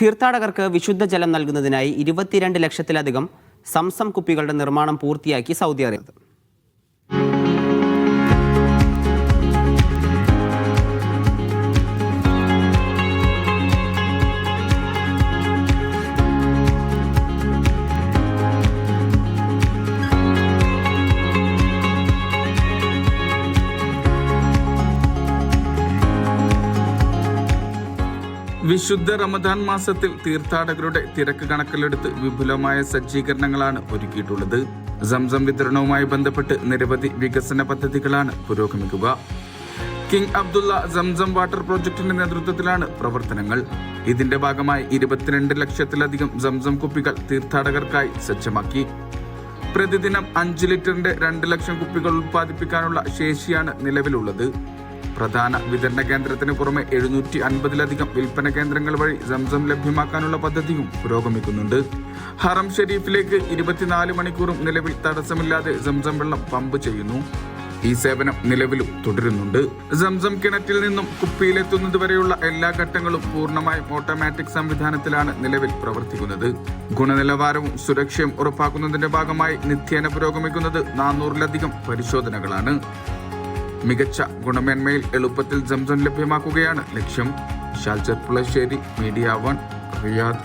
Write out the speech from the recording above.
തീർത്ഥാടകർക്ക് വിശുദ്ധ ജലം നൽകുന്നതിനായി 22 ലക്ഷത്തിലധികം സംസം കുപ്പികളുടെ നിർമ്മാണം പൂർത്തിയാക്കി സൗദി അറേബ്യ. വിശുദ്ധ റമദാൻ മാസത്തിൽ തീർത്ഥാടകരുടെ തിരക്ക് കണക്കിലെടുത്ത് വിപുലമായ സജ്ജീകരണങ്ങളാണ് ഒരുക്കിയിട്ടുള്ളത്. സംസം വിതരണവുമായി ബന്ധപ്പെട്ട് നിരവധി വികസന പദ്ധതികളാണ് പുരോഗമിക്കുക. കിങ് അബ്ദുള്ള സംസം വാട്ടർ പ്രോജക്ടിന്റെ നേതൃത്വത്തിലാണ് പ്രവർത്തനങ്ങൾ. ഇതിന്റെ ഭാഗമായി 22 ലക്ഷത്തിലധികം സംസം കുപ്പികൾ തീർത്ഥാടകർക്കായി സജ്ജമാക്കി. പ്രതിദിനം 5 ലിറ്ററിന്റെ 2 ലക്ഷം കുപ്പികൾ ഉത്പാദിപ്പിക്കാനുള്ള ശേഷിയാണ് നിലവിലുള്ളത്. പ്രധാന വിതരണ കേന്ദ്രത്തിന് പുറമെ 750ലധികം വിൽപ്പന കേന്ദ്രങ്ങൾ വഴി സംസം ലഭ്യമാക്കാനുള്ള പദ്ധതിയും പുരോഗമിക്കുന്നുണ്ട്. ഹറം ഷെരീഫിലേക്ക് 24 മണിക്കൂറും നിലവിൽ തടസ്സമില്ലാതെ സംസം വെള്ളം പമ്പ് ചെയ്യുന്നു. ഈ സേവനം നിലവിലും തുടരുന്നുണ്ട്. സംസം കിണറ്റിൽ നിന്നും കുപ്പിയിലെത്തുന്നത് വരെയുള്ള എല്ലാ ഘട്ടങ്ങളും പൂർണ്ണമായും ഓട്ടോമാറ്റിക് സംവിധാനത്തിലാണ് നിലവിൽ പ്രവർത്തിക്കുന്നത്. ഗുണനിലവാരവും സുരക്ഷയും ഉറപ്പാക്കുന്നതിന്റെ ഭാഗമായി നിത്യേന പുരോഗമിക്കുന്നത് 400ലധികം പരിശോധനകളാണ്. മികച്ച ഗുണമേന്മയിൽ എളുപ്പത്തിൽ സംസം ലഭ്യമാക്കുകയാണ് ലക്ഷ്യം. ഷാൽചർ പുളശ്ശേരി, മീഡിയ 1, റിയാദ്.